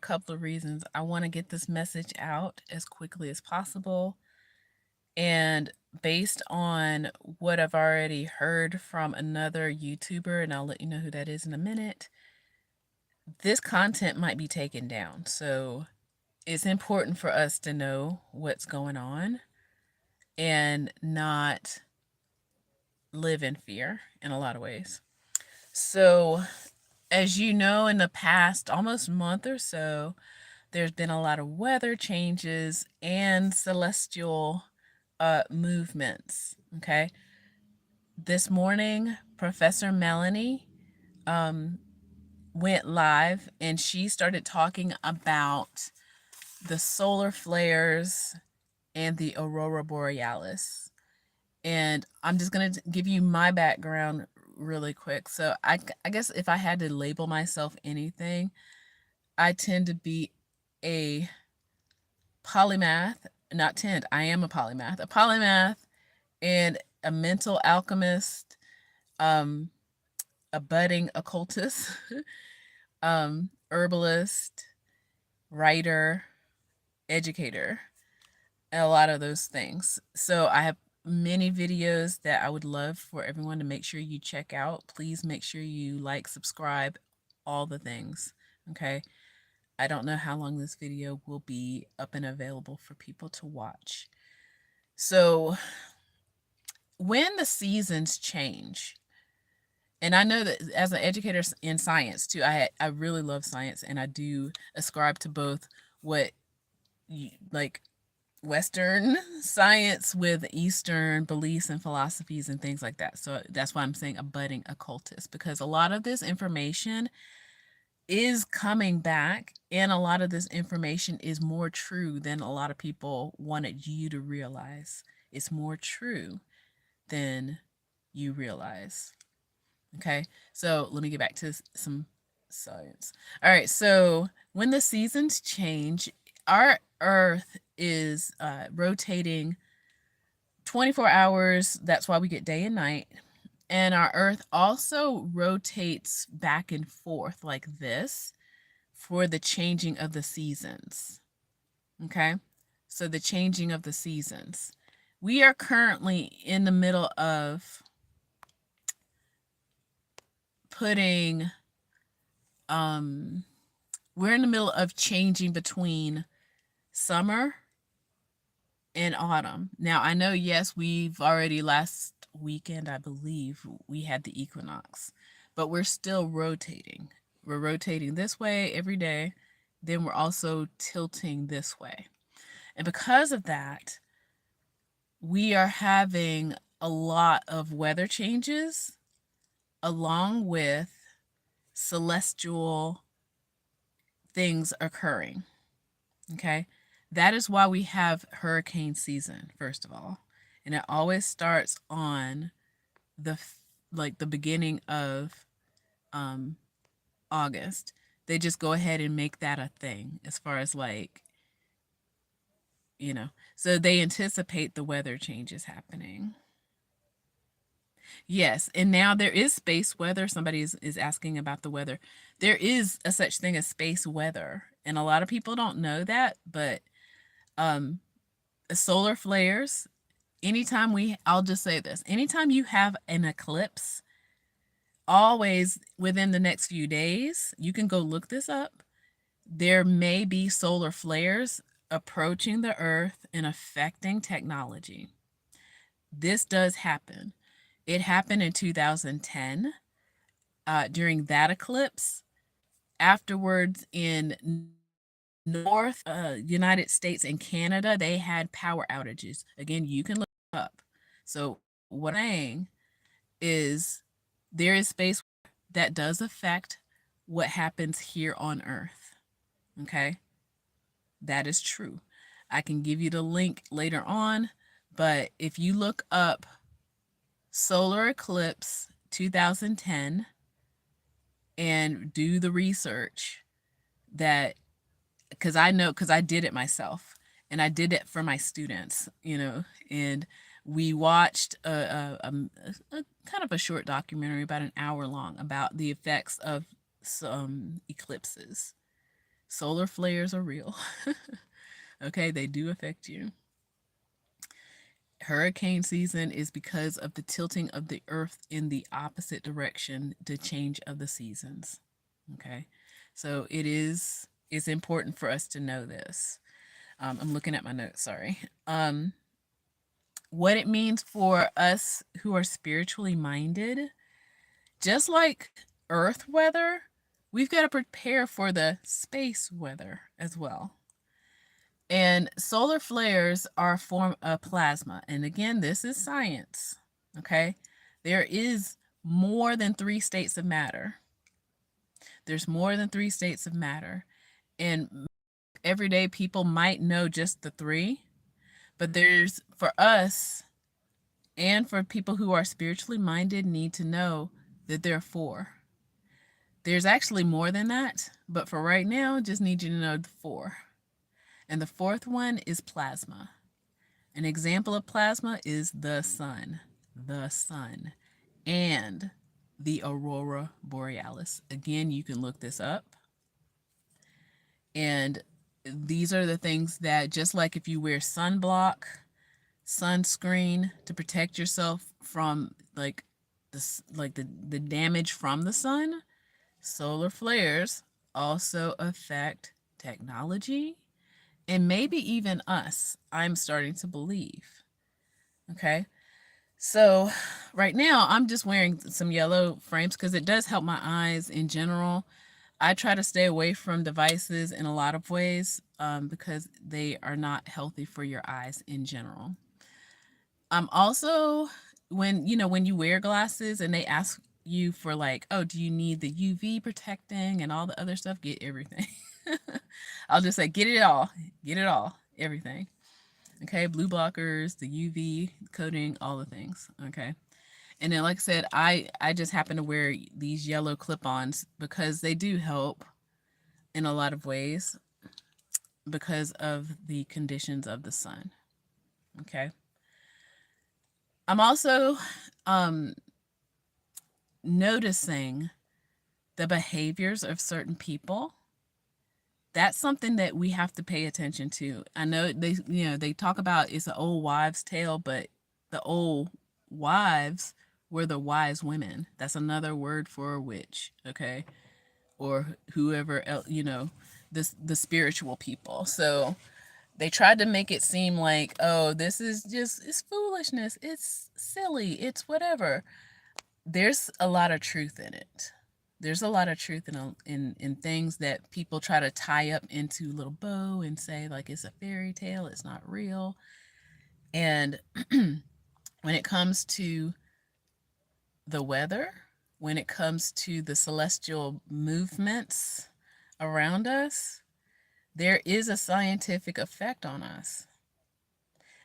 couple of reasons. I want to get this message out as quickly as possible. And based on what I've already heard from another YouTuber, and I'll let you know who that is in a minute, this content might be taken down. So it's important for us to know what's going on and not live in fear in a lot of ways. So, as you know, in the past almost month or so, there's been a lot of weather changes and celestial movements. Okay. This morning, Professor Melanie went live and she started talking about the solar flares and the Aurora Borealis. And I'm just going to give you my background really quick. So, I guess if I had to label myself anything, I tend to be a polymath, not tend, I am a polymath and a mental alchemist, a budding occultist, herbalist, writer, educator, and a lot of those things. So I have many videos that I would love for everyone to make sure you check out. Please make sure you like, subscribe, all the things. Okay. I don't know how long this video will be up and available for people to watch. So when the seasons change, and I know that as an educator in science too, I really love science, and I do ascribe to both what like Western science with Eastern beliefs and philosophies and things like that. So that's why I'm saying a budding occultist, because a lot of this information is coming back, and a lot of this information is more true than a lot of people wanted you to realize. It's more true than you realize. Okay, so let me get back to some science. All right, so when the seasons change, our Earth is rotating 24 hours. That's why we get day and night. And our Earth also rotates back and forth like this for the changing of the seasons. Okay, so the changing of the seasons. We are currently in the middle of putting, we're in the middle of changing between summer and autumn. Now, I know, yes, we've already last weekend, I believe, we had the equinox, but we're still rotating. We're rotating this way every day. Then we're also tilting this way. And because of that, we are having a lot of weather changes along with celestial things occurring. Okay. That is why we have hurricane season, first of all. And it always starts on the beginning of August. They just go ahead and make that a thing as far as so they anticipate the weather changes happening. Yes, and now there is space weather. Somebody is asking about the weather. There is a such thing as space weather, and a lot of people don't know that, but solar flares, I'll just say this, anytime you have an eclipse, always within the next few days, you can go look this up, there may be solar flares approaching the Earth and affecting technology. This does happen. It happened in 2010 during that eclipse. Afterwards, in North United States and Canada, they had power outages. Again, you can look it up. So what I'm saying is there is space that does affect what happens here on Earth. Okay? That is true. I can give you the link later on, but if you look up solar eclipse 2010 and do the research, that because I did it myself, and I did it for my students, and we watched a kind of a short documentary about an hour long about the effects of some eclipses. Solar flares are real. Okay, they do affect you. Hurricane season is because of the tilting of the earth in the opposite direction, the change of the seasons. Okay, so it's important for us to know this. I'm looking at my notes, sorry. What it means for us who are spiritually minded, just like earth weather, we've got to prepare for the space weather as well. And solar flares are a form of plasma. And again, this is science. Okay. There is more than three states of matter. There's more than three states of matter. And everyday people might know just the three, but there's, for us and for people who are spiritually minded, need to know that there are four. There's actually more than that, but for right now, just need you to know the four. And the fourth one is plasma. An example of plasma is the sun, and the Aurora Borealis. Again, you can look this up. And these are the things that, just like if you wear sunblock, sunscreen to protect yourself from the damage from the sun, solar flares also affect technology and maybe even us. I'm starting to believe. Okay. So right now I'm just wearing some yellow frames because it does help my eyes in general. I try to stay away from devices in a lot of ways because they are not healthy for your eyes in general. Also, when you wear glasses and they ask you for like, oh, do you need the UV protecting and all the other stuff? Get everything. I'll just say, get it all, everything. Okay, blue blockers, the UV coating, all the things. Okay. And then, like I said, I just happen to wear these yellow clip-ons because they do help in a lot of ways because of the conditions of the sun. Okay. I'm also noticing the behaviors of certain people. That's something that we have to pay attention to. I know they talk about it's an old wives' tale, but the old wives were the wise women. That's another word for a witch, okay? Or whoever else, the spiritual people. So they tried to make it seem like, oh, this is just, it's foolishness, it's silly, it's whatever. There's a lot of truth in it. There's a lot of truth in things that people try to tie up into a little bow and say like it's a fairy tale, it's not real. And when it comes to the weather, when it comes to the celestial movements around us, there is a scientific effect on us.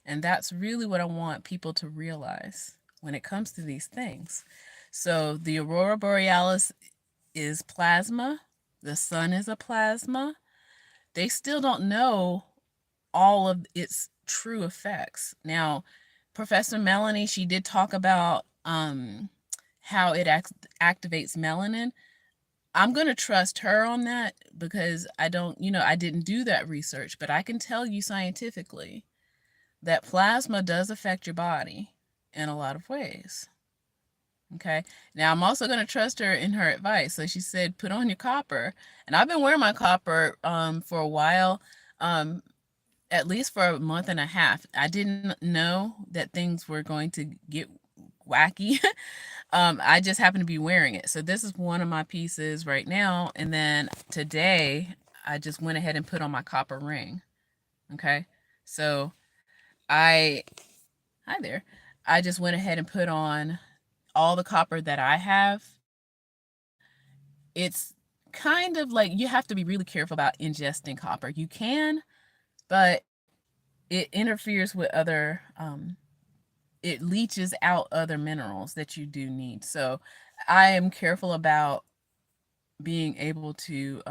And that's really what I want people to realize when it comes to these things. So the Aurora Borealis is plasma. The sun is a plasma. They still don't know all of its true effects. Now, Professor Melanie, she did talk about how it activates melanin. I'm going to trust her on that because I didn't do that research, but I can tell you scientifically that plasma does affect your body in a lot of ways. Okay. Now I'm also going to trust her in her advice. So she said, put on your copper. And I've been wearing my copper for a while, at least for a month and a half. I didn't know that things were going to get wacky. I just happen to be wearing it. So this is one of my pieces right now. And then today I just went ahead and put on my copper ring. Okay. So hi there. I just went ahead and put on all the copper that I have. It's kind of like you have to be really careful about ingesting copper. You can, but it interferes with other, it leaches out other minerals that you do need. So I am careful about being able to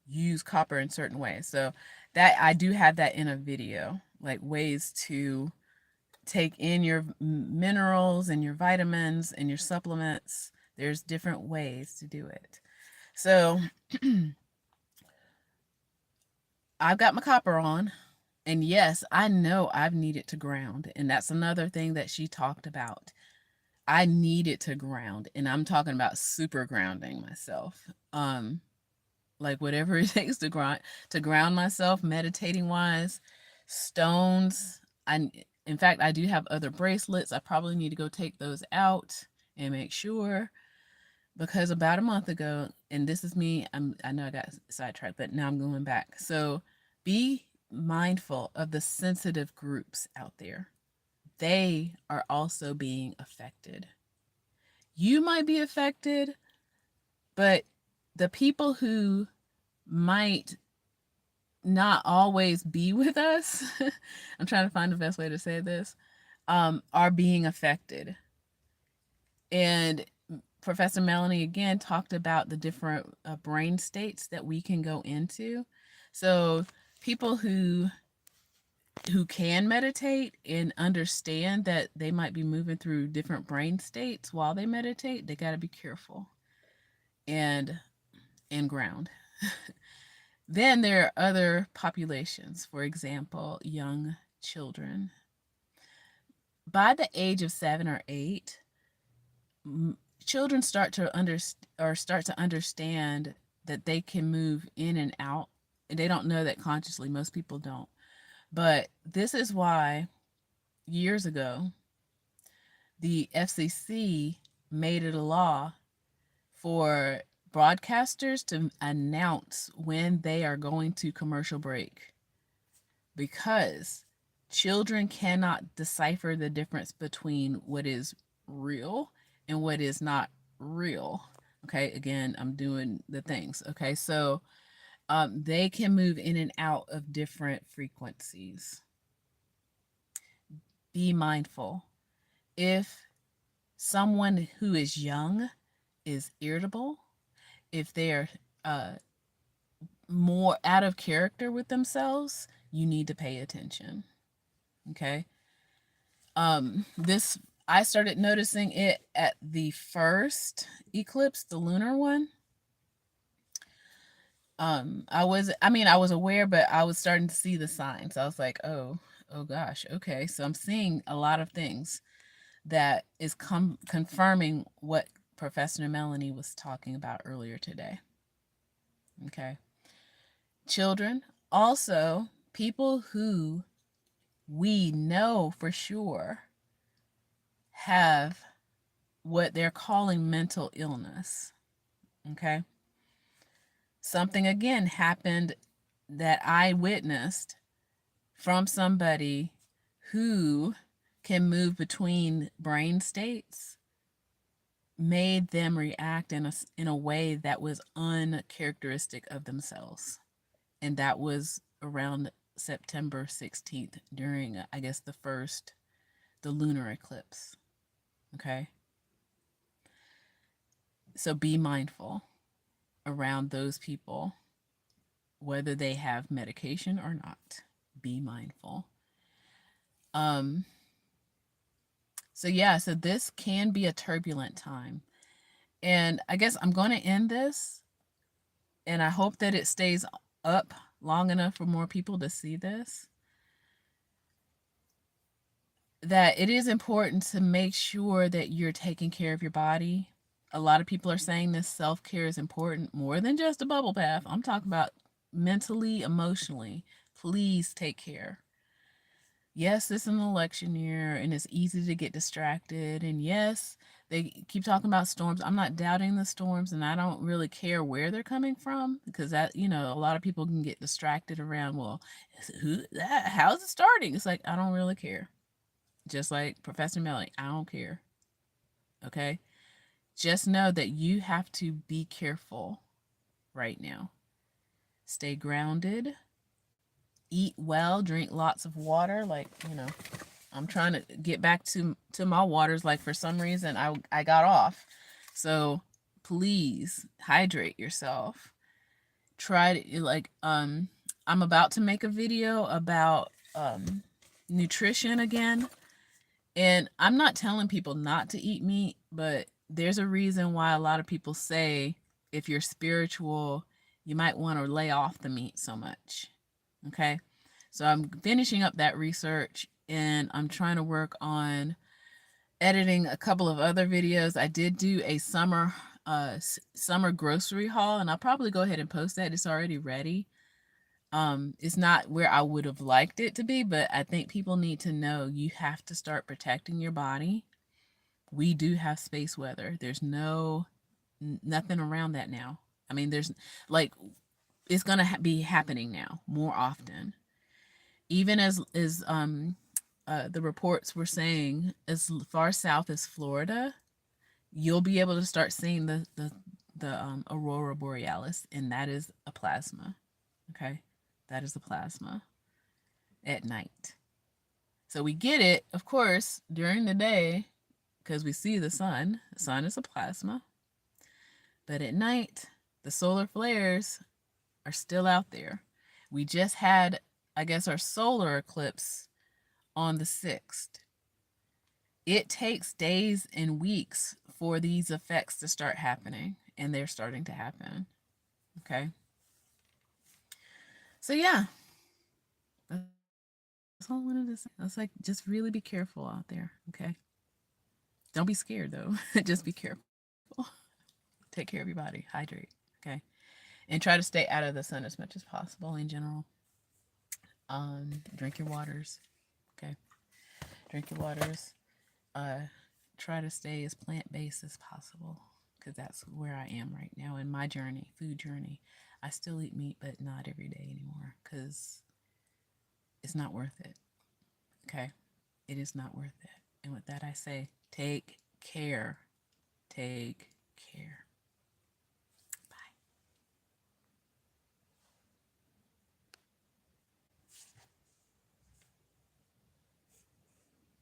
use copper in certain ways. So that I do have that in a video, like ways to take in your minerals and your vitamins and your supplements. There's different ways to do it. So I've got my copper on. And yes, I know I've needed to ground. And that's another thing that she talked about. I needed to ground. And I'm talking about super grounding myself. Like whatever it takes to ground myself, meditating wise, stones. In fact, I do have other bracelets. I probably need to go take those out and make sure, because about a month ago, and this is me, I know I got sidetracked, but now I'm going back. So be mindful of the sensitive groups out there. They are also being affected. You might be affected, but the people who might not always be with us, I'm trying to find the best way to say this, are being affected. And Professor Melanie again talked about the different brain states that we can go into. So people who can meditate and understand that they might be moving through different brain states while they meditate, they got to be careful and ground. Then there are other populations, for example, young children. By the age of 7 or 8, children start to understand that they can move in and out. And they don't know that consciously. Most people don't. But this is why years ago the FCC made it a law for broadcasters to announce when they are going to commercial break, because children cannot decipher the difference between what is real and what is not real. Okay, again, I'm doing the things. Okay, so they can move in and out of different frequencies. Be mindful. If someone who is young is irritable, if they're more out of character with themselves, you need to pay attention. Okay. This, I started noticing it at the first eclipse, the lunar one. I was aware, but I was starting to see the signs. I was like, oh gosh, okay. So I'm seeing a lot of things that is confirming what Professor Melanie was talking about earlier today. Okay. Children, also people who we know for sure have what they're calling mental illness. Okay. Something again happened that I witnessed from somebody who can move between brain states, made them react in a way that was uncharacteristic of themselves. And that was around September 16th during, I guess, the lunar eclipse. Okay. So be mindful around those people, whether they have medication or not. Be mindful. So yeah, so this can be a turbulent time. And I guess I'm going to end this, and I hope that it stays up long enough for more people to see this. That it is important to make sure that you're taking care of your body. A lot of people are saying this self-care is important, more than just a bubble bath. I'm talking about mentally, emotionally. Please take care. Yes, it's an election year and it's easy to get distracted. And yes, they keep talking about storms. I'm not doubting the storms, and I don't really care where they're coming from, because that, a lot of people can get distracted around, well, how's it starting? It's like, I don't really care. Just like Professor Melly, I don't care. Okay? Just know that you have to be careful right now. Stay grounded, eat well, drink lots of water. Like, I'm trying to get back to my waters. Like, for some reason, I got off. So please hydrate yourself. Try to, like, I'm about to make a video about nutrition again. And I'm not telling people not to eat meat, but there's a reason why a lot of people say if you're spiritual, you might want to lay off the meat so much. Okay. So I'm finishing up that research and I'm trying to work on editing a couple of other videos. I did do a summer grocery haul, and I'll probably go ahead and post that. It's already ready. It's not where I would have liked it to be, but I think people need to know you have to start protecting your body. We do have space weather. There's nothing around that now. I mean, there's like it's gonna be happening now more often. Even as the reports were saying, as far south as Florida, you'll be able to start seeing the Aurora Borealis, and that is a plasma. Okay, that is a plasma at night. So we get it, of course, during the day because we see the sun. The sun is a plasma, but at night, the solar flares are still out there. We just had, I guess, our solar eclipse on the 6th. It takes days and weeks for these effects to start happening, and they're starting to happen. Okay. So, yeah, that's all I wanted to say. I was like, just really be careful out there. Okay. Don't be scared, though. Just be careful. Take care of your body. Hydrate. Okay. And try to stay out of the sun as much as possible in general. Drink your waters. Okay. Drink your waters. uh, Try to stay as plant based as possible because that's where I am right now in my journey, food journey. I still eat meat, but not every day anymore because it's not worth it. Okay. It is not worth it. And with that, I say take care. Take care.